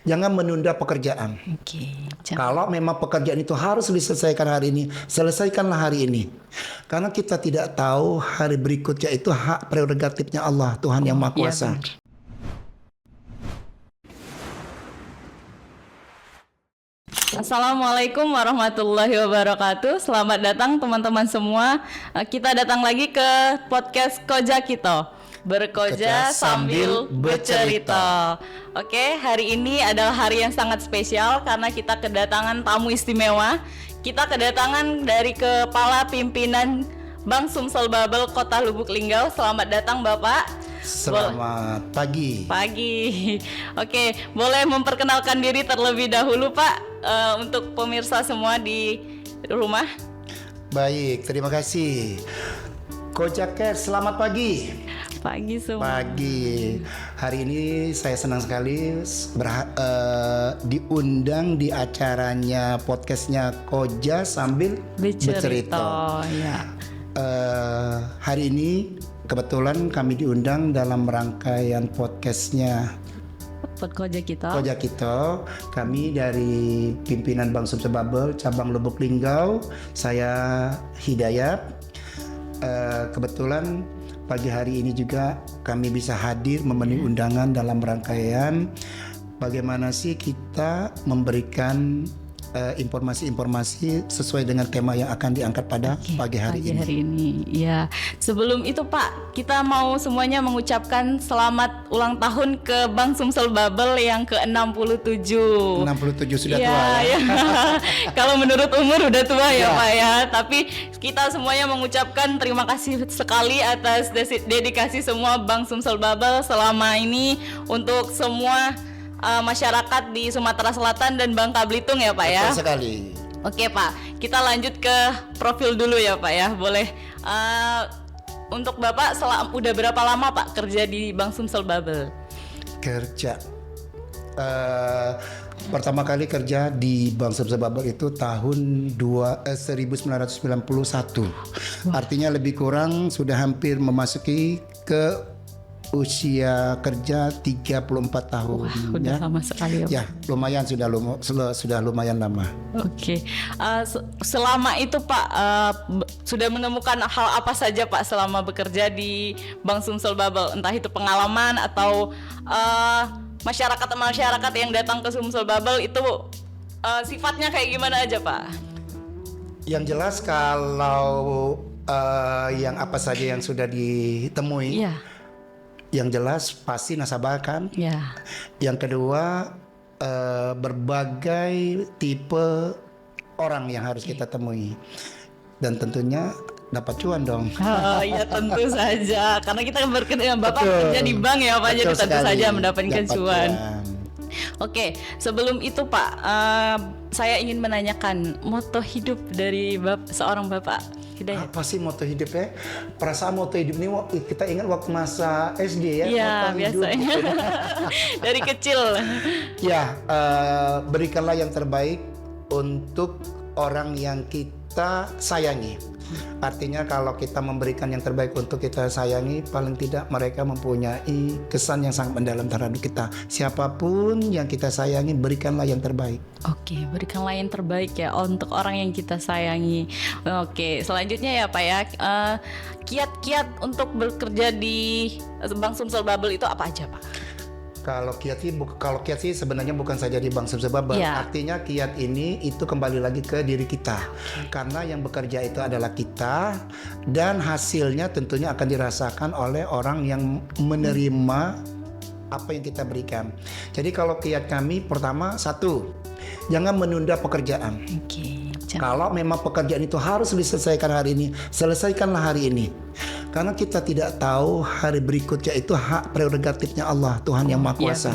Jangan menunda pekerjaan. Oke. Kalau memang pekerjaan itu harus diselesaikan hari ini, selesaikanlah hari ini. Karena kita tidak tahu hari berikutnya, itu hak prerogatifnya Allah, Tuhan yang Maha Kuasa. Benar. Assalamualaikum warahmatullahi wabarakatuh. Selamat datang teman-teman semua. Kita datang lagi ke podcast Koja Kito, berkoja sambil bercerita. Oke, hari ini adalah hari yang sangat spesial karena kita kedatangan tamu istimewa. Kita kedatangan dari Kepala Pimpinan Bank Sumsel Babel Kota Lubuk Linggau. Selamat datang Bapak. Selamat pagi. Oke, boleh memperkenalkan diri terlebih dahulu Pak, untuk pemirsa semua di rumah. Baik, terima kasih. Koja Cares, selamat pagi. Pagi semua. Pagi. Hari ini saya senang sekali diundang di acaranya podcastnya Koja sambil bercerita. Ya. Hari ini kebetulan kami diundang dalam rangkaian podcastnya Koja Kito. Koja Kito. Kami dari pimpinan Bank Sumsel Babel cabang Lubuk Linggau. Saya Hidayat. Kebetulan pagi hari ini juga kami bisa hadir memenuhi undangan dalam rangkaian bagaimana sih kita memberikan informasi-informasi sesuai dengan tema yang akan diangkat pada pagi hari ini. Ya, sebelum itu Pak, kita mau semuanya mengucapkan selamat ulang tahun ke Bank Sumsel Babel yang ke-67. 67 sudah tua ya. Kalau menurut umur udah tua ya Pak ya. Tapi kita semuanya mengucapkan terima kasih sekali atas dedikasi semua Bank Sumsel Babel selama ini untuk semua masyarakat di Sumatera Selatan dan Bangka Belitung ya Pak ya. Betul sekali. Oke Pak, kita lanjut ke profil dulu ya Pak ya, boleh. Untuk Bapak udah berapa lama Pak kerja di Bank Sumsel Babel? Kerja pertama kali kerja di Bank Sumsel Babel itu tahun 1991. Artinya lebih kurang sudah hampir memasuki ke usia kerja 34 tahun. Wah, udah lama sekali ya. Lumayan sudah lumayan lama. Oke. Selama itu Pak sudah menemukan hal apa saja Pak selama bekerja di Bank Sumsel Babel? Entah itu pengalaman atau masyarakat yang datang ke Sumsel Babel itu sifatnya kayak gimana aja Pak? Yang jelas kalau yang apa saja yang sudah ditemui. Iya. Yang jelas pasti nasabah kan. Ya. Yang kedua berbagai tipe orang yang harus kita temui. Dan tentunya dapat cuan dong. Oh iya tentu saja. Karena kita Bapak kerja di bank ya Pak. Jadi tentu saja mendapatkan cuan. Oke, sebelum itu Pak, saya ingin menanyakan moto hidup dari seorang Bapak. Hidayat. Apa sih moto hidup ya? Perasaan moto hidup ini kita ingat waktu masa SD ya. Iya biasanya. Dari kecil. Ya, berikanlah yang terbaik untuk orang yang kita sayangi. Artinya kalau kita memberikan yang terbaik untuk kita sayangi, paling tidak mereka mempunyai kesan yang sangat mendalam terhadap kita. Siapapun yang kita sayangi, berikanlah yang terbaik. Oke, berikanlah yang terbaik ya untuk orang yang kita sayangi. Oke, selanjutnya ya Pak ya, kiat-kiat untuk bekerja di Bank Sumsel Babel itu apa aja Pak? Kalau kiat sih sebenarnya bukan saja di Bank Sumsel Babel. Artinya kiat ini itu kembali lagi ke diri kita. Karena yang bekerja itu adalah kita, dan hasilnya tentunya akan dirasakan oleh orang yang menerima apa yang kita berikan. Jadi kalau kiat kami pertama, satu, jangan menunda pekerjaan. Kalau memang pekerjaan itu harus diselesaikan hari ini, selesaikanlah hari ini. Karena kita tidak tahu hari berikutnya, itu hak prerogatifnya Allah, Tuhan yang Maha Kuasa.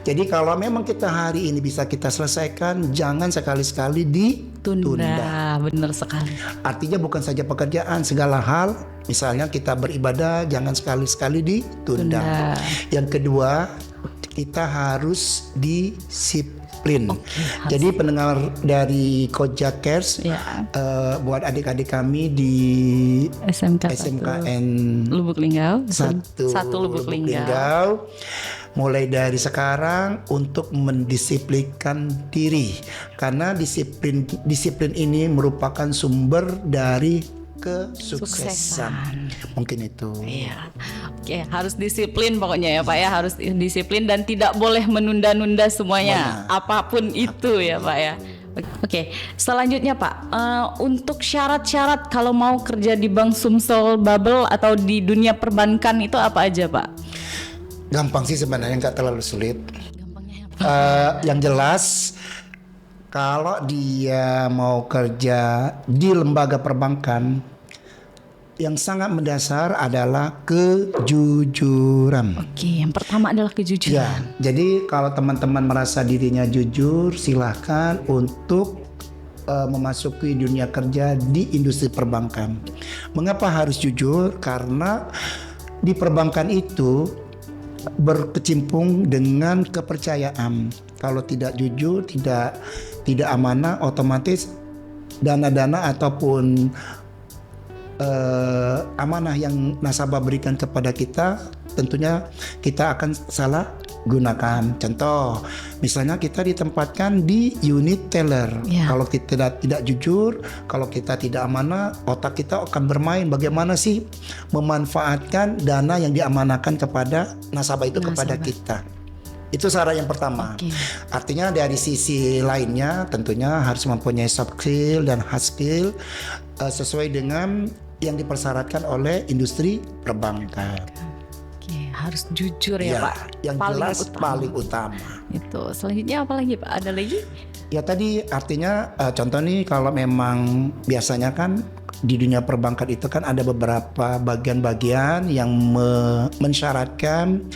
Jadi kalau memang kita hari ini bisa kita selesaikan, jangan sekali-sekali ditunda. Benar sekali. Artinya bukan saja pekerjaan, segala hal. Misalnya kita beribadah, jangan sekali-sekali ditunda. Yang kedua, kita harus disiplin. Jadi pendengar dari Koja Cares, buat adik-adik kami di SMKN Lubuk Linggau, satu Lubuk Linggau, mulai dari sekarang untuk mendisiplinkan diri, karena disiplin ini merupakan sumber dari kesuksesan. Mungkin itu. Iya. Oke, harus disiplin pokoknya ya Pak ya, harus disiplin dan tidak boleh menunda-nunda semuanya, apapun itu ya Pak ya. Oke, selanjutnya Pak, untuk syarat-syarat kalau mau kerja di Bank Sumsel Bubble atau di dunia perbankan itu apa aja Pak? Gampang sih sebenarnya, nggak terlalu sulit. Gampangnya apa? Yang jelas, kalau dia mau kerja di lembaga perbankan, yang sangat mendasar adalah kejujuran. Oke, yang pertama adalah kejujuran. Ya, jadi kalau teman-teman merasa dirinya jujur, silahkan untuk memasuki dunia kerja di industri perbankan. Mengapa harus jujur? Karena di perbankan itu berkecimpung dengan kepercayaan. Kalau tidak jujur, tidak amanah, otomatis dana-dana ataupun amanah yang nasabah berikan kepada kita, tentunya kita akan salah gunakan. Contoh, misalnya kita ditempatkan di unit teller. Kalau kita tidak jujur, kalau kita tidak amanah, otak kita akan bermain bagaimana sih memanfaatkan dana yang diamanahkan kepada nasabah itu kepada kita. Itu syarat yang pertama. Artinya dari sisi lainnya tentunya harus mempunyai soft skill dan hard skill sesuai dengan yang dipersyaratkan oleh industri perbankan. Oke, harus jujur ya Pak. Yang jelas paling utama. Itu. Selanjutnya apa lagi Pak? Ada lagi? Ya tadi artinya contoh nih, kalau memang biasanya kan di dunia perbankan itu kan ada beberapa bagian-bagian yang mensyaratkan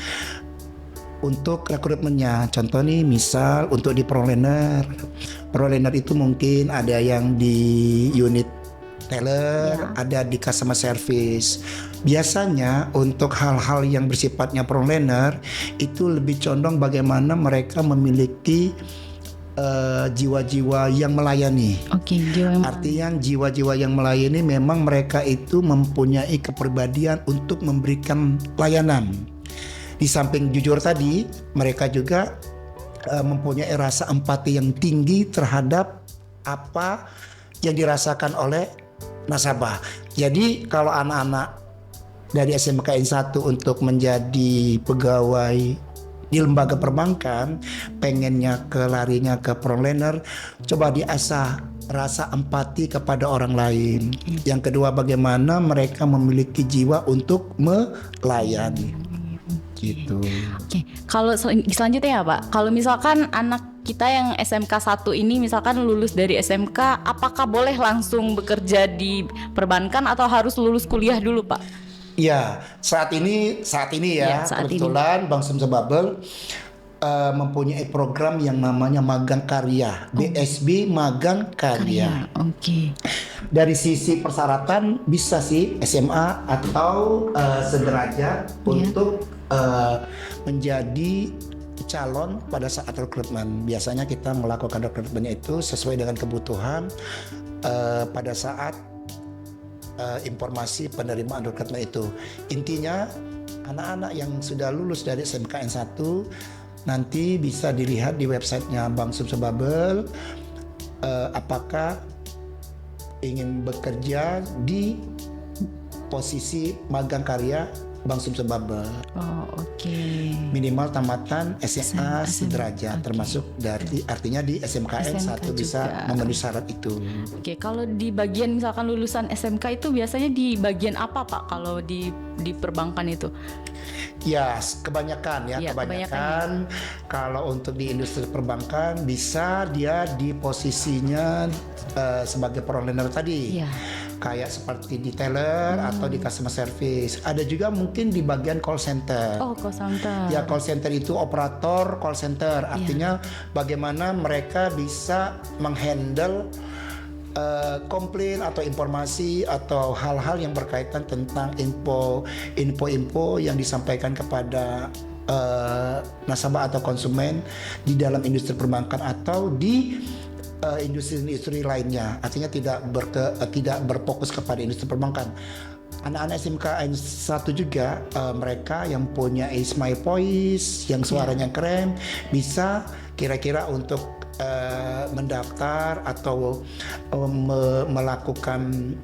untuk rekrutmennya. Contoh nih, misal untuk di proliner itu mungkin ada yang di unit teller, ada di customer service. Biasanya untuk hal-hal yang bersifatnya proliner itu lebih condong bagaimana mereka memiliki jiwa-jiwa yang melayani. Artinya jiwa-jiwa yang melayani memang mereka itu mempunyai kepribadian untuk memberikan layanan. Di samping jujur tadi, mereka juga mempunyai rasa empati yang tinggi terhadap apa yang dirasakan oleh nasabah. Jadi kalau anak-anak dari SMKN 1 untuk menjadi pegawai di lembaga perbankan, pengennya larinya ke proliner, coba diasah rasa empati kepada orang lain. Yang kedua, bagaimana mereka memiliki jiwa untuk melayani. Gitu. Oke. Kalau selanjutnya ya Pak, kalau misalkan anak kita yang SMK 1 ini misalkan lulus dari SMK, apakah boleh langsung bekerja di perbankan atau harus lulus kuliah dulu Pak? Ya, saat ini kebetulan Bank Sumsel Bubble mempunyai program yang namanya magang karya, BSB magang karya. Dari sisi persyaratan bisa sih SMA atau sederajat untuk menjadi calon pada saat rekrutmen. Biasanya kita melakukan rekrutmennya itu sesuai dengan kebutuhan pada saat informasi penerimaan rekrutmen itu. Intinya anak-anak yang sudah lulus dari SMKN 1 nanti bisa dilihat di websitenya Bank Sumsel Bubble apakah ingin bekerja di posisi magang karya Bank Sumsel Bubble. Minimal tamatan SMA sederajat, termasuk dari artinya di SMKN 1 bisa memenuhi syarat itu. Kalau di bagian misalkan lulusan SMK itu biasanya di bagian apa Pak kalau di perbankan itu? Ya, kebanyakan kalau untuk di industri perbankan bisa dia di posisinya sebagai proliner tadi. Kayak seperti di teller atau di customer service. Ada juga mungkin di bagian call center. Call center. Ya, call center itu operator call center. Artinya bagaimana mereka bisa menghandle komplain atau informasi atau hal-hal yang berkaitan tentang info yang disampaikan kepada nasabah atau konsumen di dalam industri perbankan atau di industri-industri lainnya. Artinya tidak berfokus kepada industri perbankan. anak-anak SMKN 1 juga mereka yang punya smile voice, yang suaranya keren, bisa kira-kira untuk mendaftar atau melakukan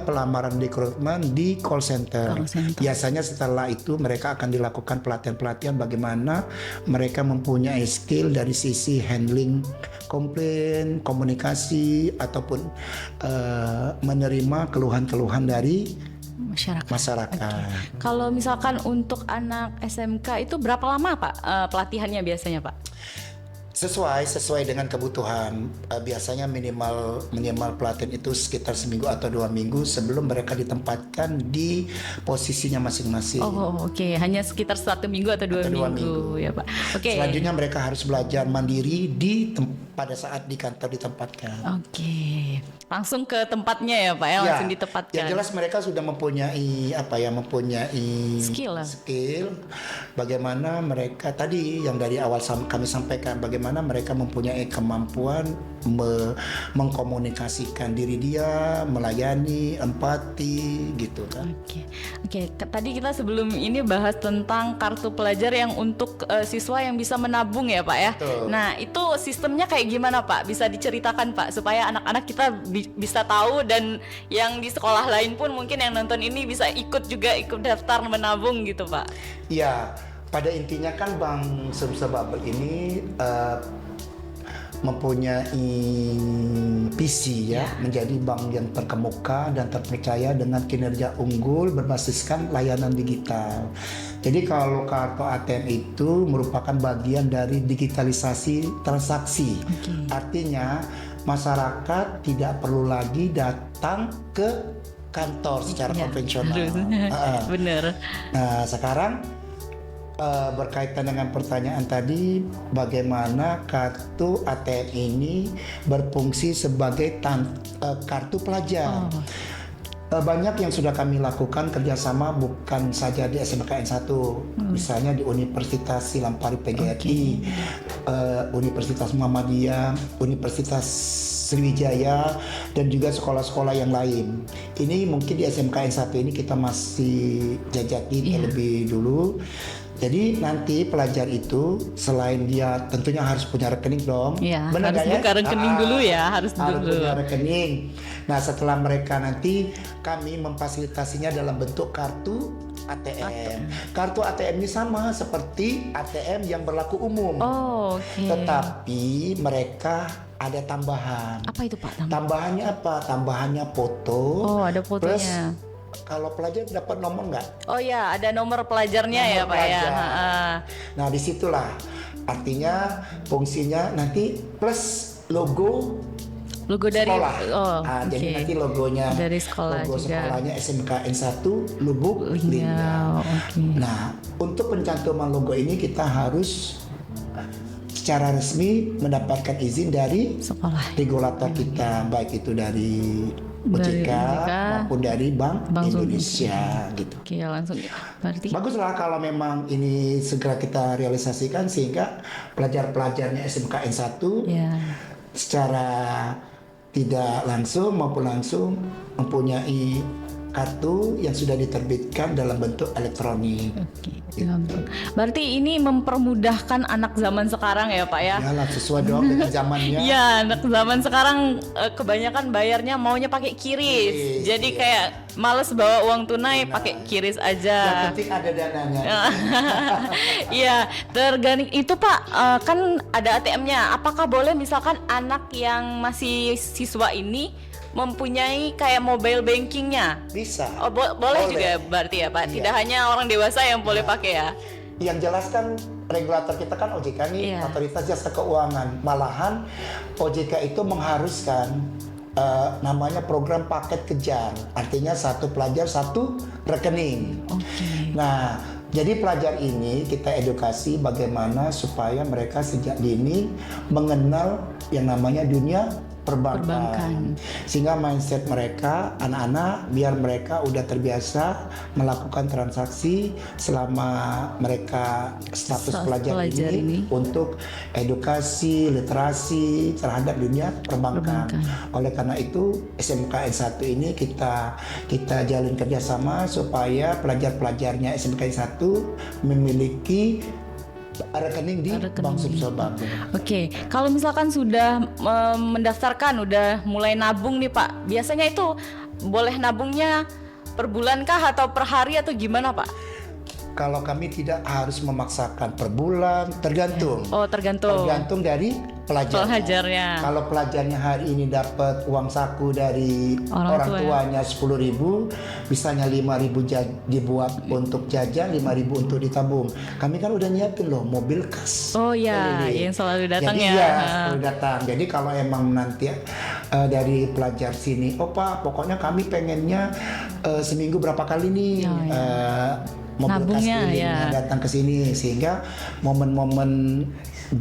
pelamaran rekrutmen di call center. Biasanya setelah itu mereka akan dilakukan pelatihan-pelatihan bagaimana mereka mempunyai skill dari sisi handling komplain, komunikasi ataupun menerima keluhan-keluhan dari masyarakat. Okay. Kalau misalkan untuk anak SMK itu berapa lama Pak pelatihannya biasanya Pak? Sesuai dengan kebutuhan. Biasanya minimal pelatihan itu sekitar seminggu atau 2 minggu sebelum mereka ditempatkan di posisinya masing-masing. Oke. Hanya sekitar 1 minggu atau 2 minggu ya Pak. Oke. Selanjutnya mereka harus belajar mandiri pada saat di kantor ditempatkan. Oke. Langsung ke tempatnya ya Pak ya, langsung ditempatkan. Yang jelas mereka sudah mempunyai skill. Bagaimana mereka tadi yang dari awal kami sampaikan, bagaimana mereka mempunyai kemampuan mengkomunikasikan diri dia, melayani, empati gitu kan. Oke. Tadi kita sebelum ini bahas tentang kartu pelajar yang untuk siswa yang bisa menabung ya Pak ya. Betul. Nah, itu sistemnya kayak gimana Pak? Bisa diceritakan Pak supaya anak-anak kita bisa tahu dan yang di sekolah lain pun mungkin yang nonton ini bisa ikut daftar menabung gitu Pak. Iya, pada intinya kan Bank Sumsel Babel ini mempunyai visi menjadi bank yang terkemuka dan terpercaya dengan kinerja unggul berbasiskan layanan digital. Jadi kalau kartu ATM itu merupakan bagian dari digitalisasi transaksi. Artinya masyarakat tidak perlu lagi datang ke kantor secara konvensional. Benar. Nah, sekarang berkaitan dengan pertanyaan tadi, bagaimana kartu ATM ini berfungsi sebagai kartu pelajar. Banyak yang sudah kami lakukan kerjasama bukan saja di SMKN 1, misalnya di Universitas Silampari PGRI, Universitas Muhammadiyah, Universitas Sriwijaya, dan juga sekolah-sekolah yang lain. Ini mungkin di SMKN 1 ini kita masih jajaki terlebih dulu. Jadi nanti pelajar itu selain dia tentunya harus punya rekening dong. Benar harus buka rekening dulu ya, harus punya rekening. Nah, setelah mereka nanti kami memfasilitasinya dalam bentuk kartu ATM. Kartu ATM ini sama seperti ATM yang berlaku umum. Tetapi mereka ada tambahan. Apa itu Pak? Tambahannya apa? Tambahannya foto. Ada fotonya. Plus, kalau pelajar dapat nomor nggak? Ada nomor pelajarnya Pak ya. Nah, disitulah artinya fungsinya nanti plus logo dari sekolah. Jadi nanti logonya dari sekolah logo juga. Sekolahnya SMKN 1 Lubuk Linggau. Nah, untuk pencantuman logo ini kita harus secara resmi mendapatkan izin dari regulator kita, baik itu dari OJK maupun dari Bank Indonesia gitu. Langsung berarti baguslah kalau memang ini segera kita realisasikan sehingga pelajar-pelajarnya SMKN 1 secara tidak langsung maupun langsung mempunyai kartu yang sudah diterbitkan dalam bentuk elektronik. Berarti ini mempermudahkan anak zaman sekarang ya Pak ya? Yalah, sesuai dong dengan zamannya. Iya, anak zaman sekarang kebanyakan bayarnya maunya pakai QRIS. Jadi kayak males bawa uang tunai, pakai QRIS aja. Yang penting ada dananya. Iya, tergantung itu Pak. Kan ada ATM-nya. Apakah boleh misalkan anak yang masih siswa ini mempunyai kayak mobile bankingnya? Bisa. Boleh juga berarti ya Pak. Tidak hanya orang dewasa yang boleh pakai ya. Yang jelas kan regulator kita kan OJK nih, Otoritas Jasa Keuangan. Malahan OJK itu mengharuskan namanya program paket kejar. Artinya satu pelajar satu rekening. Nah, jadi pelajar ini kita edukasi bagaimana supaya mereka sejak dini mengenal yang namanya dunia perbankan. Sehingga mindset mereka, anak-anak, biar mereka udah terbiasa melakukan transaksi selama mereka status pelajar ini untuk edukasi, literasi terhadap dunia perbankan. Oleh karena itu SMKN 1 ini kita jalin kerjasama supaya pelajar-pelajarnya SMKN 1 memiliki rekening di Bank Sumsel Babel. Oke, kalau misalkan sudah mendaftarkan, udah mulai nabung nih Pak, biasanya itu boleh nabungnya per bulan kah atau per hari atau gimana Pak? Kalau kami tidak harus memaksakan per bulan, tergantung. Oh, tergantung. Tergantung dari pelajarnya. Kalau pelajarnya hari ini dapat uang saku dari orang tuanya 10.000, misalnya 5.000 dibuat untuk jajan, 5.000 untuk ditabung. Kami kan udah nyiapin loh mobil kas. Oh iya, yang selalu datang. Jadi selalu datang. Jadi kalau emang nanti dari pelajar sini, oh Pak, pokoknya kami pengennya seminggu berapa kali nih mobil kas keliling datang ke sini, sehingga momen-momen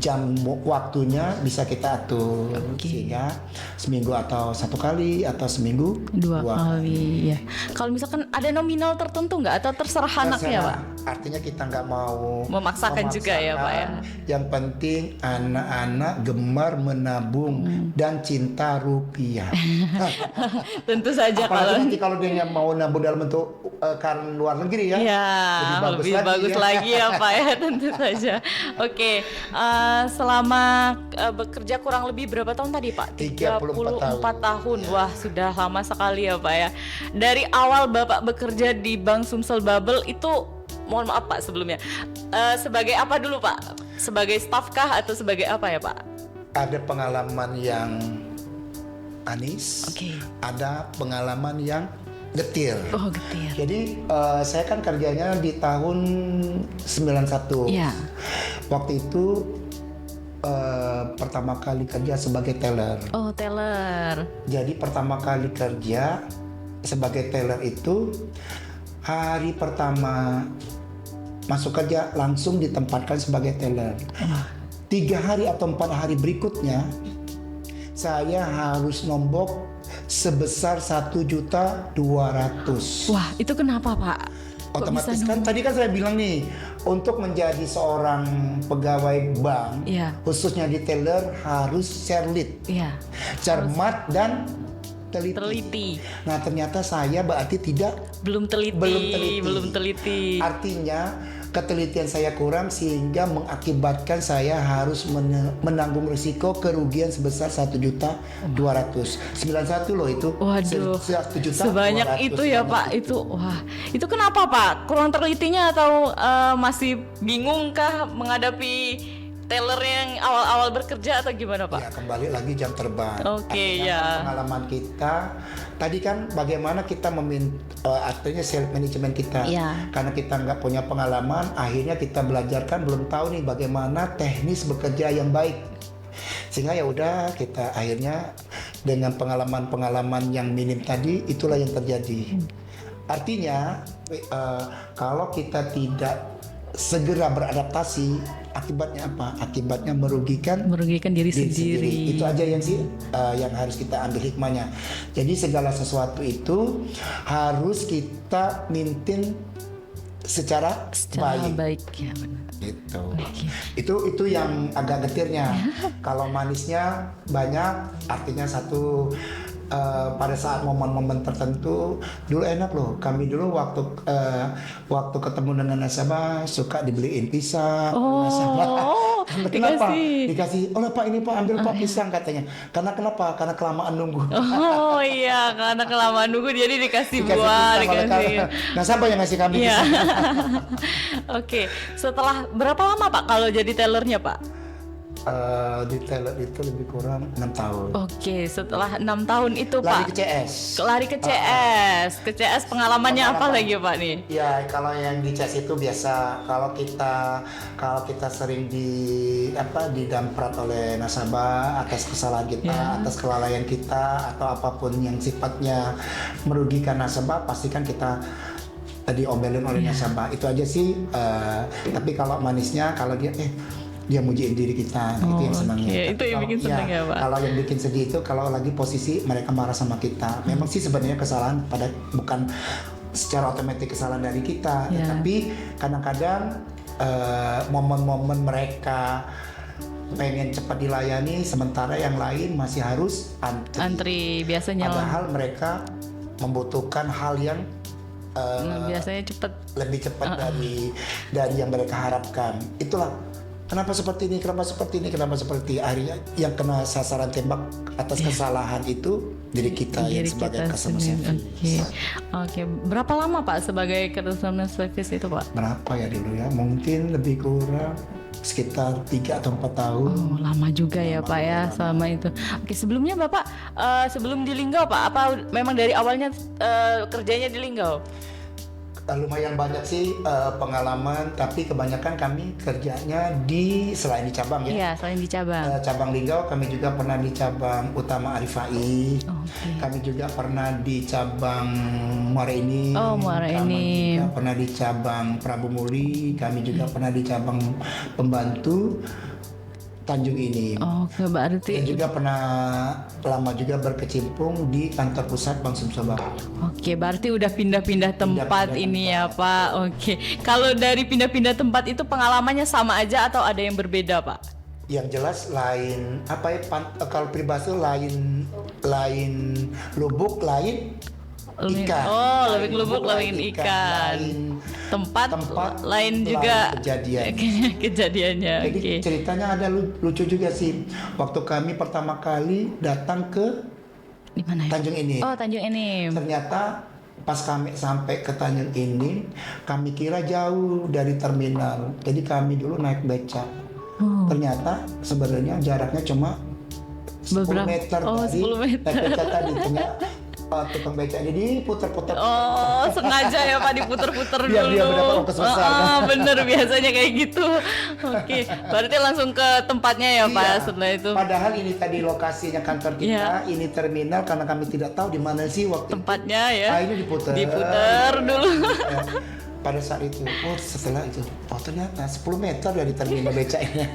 jam waktunya bisa kita atur, sehingga seminggu atau satu kali atau seminggu dua kali. Ya. Kalau misalkan ada nominal tertentu nggak atau terserah anaknya Pak? Artinya kita nggak mau memaksakan juga ya Pak ya. Yang penting anak-anak gemar menabung dan cinta rupiah. Tentu saja. Apalagi kalau dia mau nabung dalam bentuk kan luar negeri ya. Ya, lebih bagus lagi ya Pak ya, tentu saja. Oke. Selama bekerja kurang lebih berapa tahun tadi Pak? 34 tahun. Wah, sudah lama sekali ya Pak ya. Dari awal Bapak bekerja di Bank Sumsel Babel itu, mohon maaf Pak sebelumnya, sebagai apa dulu Pak? Sebagai staf kah atau sebagai apa ya Pak? Ada pengalaman yang manis, ada pengalaman yang getir. Oh, getir. Jadi saya kan kerjanya di tahun 91. Iya. Waktu itu pertama kali kerja sebagai teller. Oh, teller. Jadi pertama kali kerja sebagai teller itu hari pertama masuk kerja langsung ditempatkan sebagai teller. 3 hari atau 4 hari berikutnya saya harus nombok sebesar 1.200.000. Wah, itu kenapa Pak? Otomatis kan tadi kan saya bilang nih, untuk menjadi seorang pegawai bank, khususnya di teller harus cerlit, cermat dan teliti. Nah ternyata saya berarti belum teliti. Artinya ketelitian saya kurang sehingga mengakibatkan saya harus menanggung risiko kerugian sebesar 1.200.000. 91 loh itu. Waduh, sebanyak itu ya Pak. Itu kenapa Pak? Kurang telitinya atau masih bingung kah menghadapi teller yang awal-awal bekerja atau gimana Pak? Ya, kembali lagi jam terbang. Pengalaman kita tadi kan bagaimana kita artinya self management kita. Karena kita nggak punya pengalaman, akhirnya kita belajarkan, belum tahu nih bagaimana teknis bekerja yang baik. Sehingga ya udah kita akhirnya dengan pengalaman-pengalaman yang minim tadi, itulah yang terjadi. Artinya kalau kita tidak segera beradaptasi, akibatnya apa? Akibatnya merugikan diri sendiri. Itu aja yang harus kita ambil hikmahnya. Jadi segala sesuatu itu harus kita maintain secara baik. Ya, benar. Gitu. Itu yang agak getirnya. Kalau manisnya banyak, artinya satu. Pada saat momen-momen tertentu dulu enak loh. Kami dulu waktu ketemu dengan nasabah suka dibeliin pisang. Nasabah. Kenapa? Dikasih. Oh Pak, ini Pak, ambil Pak pisang katanya. Karena kenapa? Karena kelamaan nunggu. Oh iya, karena kelamaan nunggu jadi dikasih buah, dikasih. Nasabah yang ngasih kami pisang. Oke. Setelah berapa lama Pak kalau jadi tellernya Pak? Di teller itu lebih kurang 6 tahun. Oke, setelah 6 tahun itu lari Pak lari ke CS. Ke CS pengalamannya apa lagi Pak nih? Ya kalau yang di CS itu biasa, kalau kita sering didamprat oleh nasabah atas kesalahan kita, atas kelalaian kita atau apapun yang sifatnya merugikan nasabah, pastikan kita diomelin oleh nasabah. Itu aja sih. Tapi kalau manisnya, kalau dia dia mujiin diri kita, itu yang senangnya. Okay. Itu yang bikin senang ya Pak. Kalau yang bikin sedih itu kalau lagi posisi mereka marah sama kita. Memang sih sebenarnya kesalahan bukan secara otomatis kesalahan dari kita, tapi kadang-kadang momen-momen mereka pengen cepat dilayani, sementara yang lain masih harus antri biasanya. Padahal mereka membutuhkan hal yang biasanya lebih cepat dari yang mereka harapkan. Itulah kenapa seperti ini, kenapa seperti hari yang kena sasaran tembak atas kesalahan itu diri kita yang sebagai customer service. Oke. Berapa lama Pak sebagai customer service itu Pak? Berapa ya dulu ya? Mungkin lebih kurang sekitar 3 atau 4 tahun. Oh, lama juga ya Pak ya selama itu. Oke, sebelumnya Bapak sebelum di Linggau Pak, apa memang dari awalnya kerjanya di Linggau? Lumayan banyak sih pengalaman, tapi kebanyakan kami kerjanya selain di cabang ya. Iya, selain di cabang. Cabang Linggau, kami juga pernah di cabang utama Arifai. Kami juga pernah di cabang Muara Enim. Kami juga pernah di cabang Prabu Muli. Kami juga pernah di cabang pembantu Tanjung Enim. Oke, berarti. Dan juga pernah lama juga berkecimpung di kantor pusat Bank Sumsel Barat. Oke, berarti udah pindah-pindah tempat ini ya Pak. Oke, kalau dari pindah-pindah tempat itu pengalamannya sama aja atau ada yang berbeda Pak? Yang jelas lain kalau peribahasa lain lubuk lain ikan. Oh, lebih lubuk lain ikan. Tempat lain juga kejadiannya. Jadi ceritanya ada lucu juga sih. Waktu kami pertama kali datang ke Tanjung Enim. Oh, Tanjung Enim. Ternyata pas kami sampai ke Tanjung Enim, kami kira jauh dari terminal. Jadi kami dulu naik beca. Ternyata sebenarnya jaraknya cuma 10 meter dari 10 meter. naik beca tadi. Ternyata tukang beca jadi puter-puter. Oh, sengaja ya Pak diputer-puter dulu. Biar dia mendapat ongkos besar. Bener biasanya kayak gitu. Oke, berarti langsung ke tempatnya ya Pak setelah itu. Padahal ini tadi lokasinya kantor kita, ini terminal, karena kami tidak tahu di mana sih waktu tempatnya ya. Ini diputer dulu. Pada saat itu, setelah itu, ternyata 10 meter dari terminal becanya.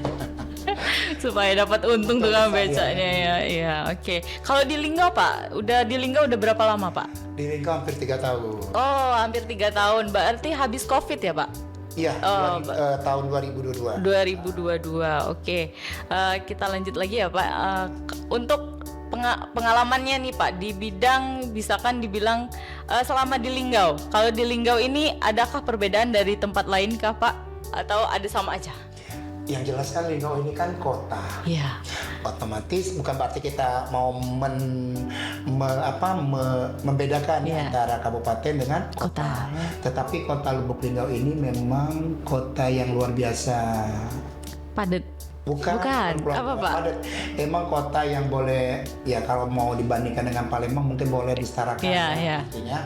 Supaya dapat untung tukang becanya ya. Iya, oke. Kalau di Linggau Pak, di Linggau udah berapa lama Pak? Di Linggau hampir 3 tahun. Oh, hampir 3 tahun. Berarti habis Covid ya Pak? Iya, tahun 2022. 2022, oke. Kita lanjut lagi ya Pak. Untuk pengalamannya nih Pak di bidang misalkan dibilang selama di Linggau. Kalau di Linggau ini adakah perbedaan dari tempat lain kah Pak? Atau ada sama aja? Yang jelas kan Linggau ini kan kota. Iya. Otomatis bukan berarti kita mau membedakan antara kabupaten dengan kota. Tetapi kota Lubuk Linggau ini memang kota yang luar biasa. Padat. Bukan. Apa Pak? Padat. Emang kota yang boleh ya kalau mau dibandingkan dengan Palembang mungkin boleh disetarakan. Iya. Artinya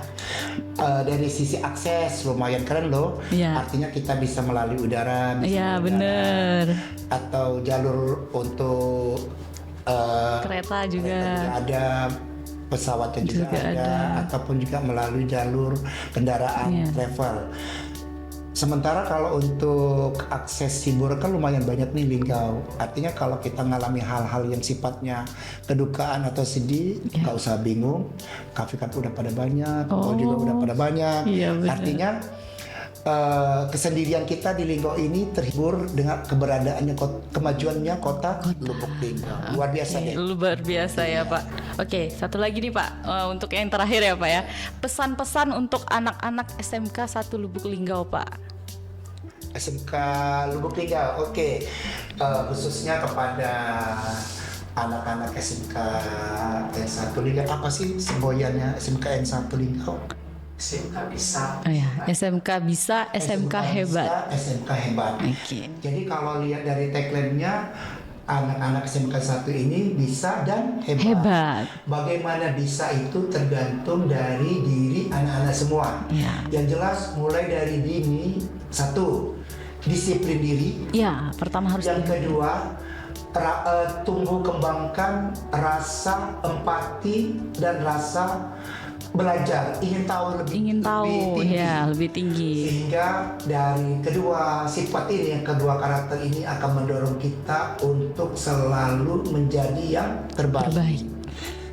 dari sisi akses lumayan keren loh. Artinya kita bisa melalui udara. Iya benar. Atau jalur untuk kereta juga ada, pesawatnya juga ada, ataupun juga melalui jalur kendaraan travel. Sementara kalau untuk akses hibur kan lumayan banyak nih Linggau. Artinya kalau kita ngalami hal-hal yang sifatnya kedukaan atau sedih, nggak usah bingung. Kafe-kafe udah pada banyak, mall juga udah pada banyak. Artinya kesendirian kita di Linggau ini terhibur dengan keberadaannya kemajuannya kota Lubuk Linggau. Luar biasa deh. Luar biasa ya Pak. Oke, satu lagi nih Pak, untuk yang terakhir ya Pak ya. Pesan-pesan untuk anak-anak SMK 1 Lubuk Linggau Pak. SMK Lubuk Linggau, oke. Khususnya kepada anak-anak SMK N1 Linggau, apa sih semboyannya SMK N1 Linggau? SMK bisa. SMK bisa, SMK hebat. SMK hebat. Jadi kalau lihat dari tagline-nya, anak-anak SMK 1 ini bisa dan hebat. Bagaimana bisa itu tergantung dari diri anak-anak semua. Yang jelas mulai dari dini, 1, disiplin diri. Pertama harus. Yang kedua, tumbuh kembangkan rasa empati dan rasa belajar, ingin tahu lebih tinggi. Ya, lebih tinggi. Sehingga dari kedua sifat ini, kedua karakter ini akan mendorong kita untuk selalu menjadi yang terbaik.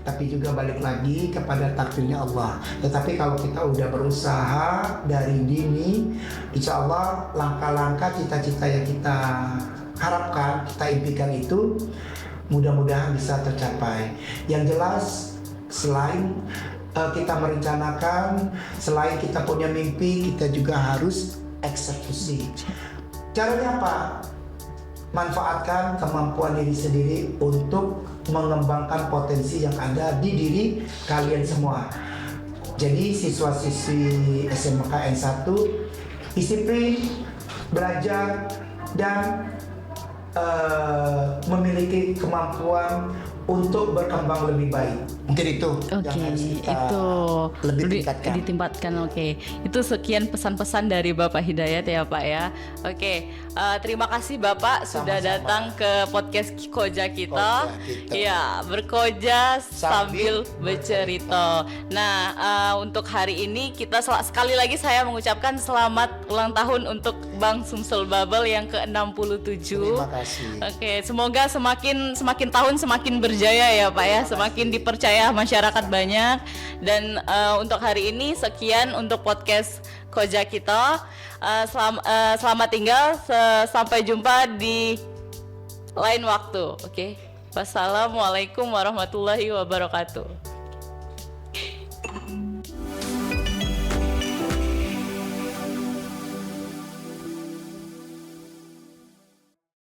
Tapi juga balik lagi kepada takdirnya Allah. Tetapi kalau kita udah berusaha dari dini, insya Allah langkah-langkah cita-cita yang kita harapkan, kita impikan itu mudah-mudahan bisa tercapai. Yang jelas selain kita merencanakan, selain kita punya mimpi, kita juga harus eksekusi. Caranya apa? Manfaatkan kemampuan diri sendiri untuk mengembangkan potensi yang ada di diri kalian semua. Jadi siswa-siswi SMK N1 disiplin, belajar, dan memiliki kemampuan untuk berkembang lebih baik. Mungkin itu yang harus kita lebih tingkatkan. Itu sekian pesan-pesan dari Bapak Hidayat ya Pak ya. Terima kasih Bapak sudah datang ke podcast Koja kita. Ya, berkoja sambil bercerita. Nah, untuk hari ini kita sekali lagi saya mengucapkan selamat ulang tahun untuk Bang Sumsel Babel yang ke-67. Terima kasih. Semoga semakin tahun semakin berjaya ya Pak ya, semakin dipercaya masyarakat banyak. Dan untuk hari ini sekian untuk podcast Koja kita. Selamat tinggal, sampai jumpa di lain waktu. Wassalamualaikum warahmatullahi wabarakatuh.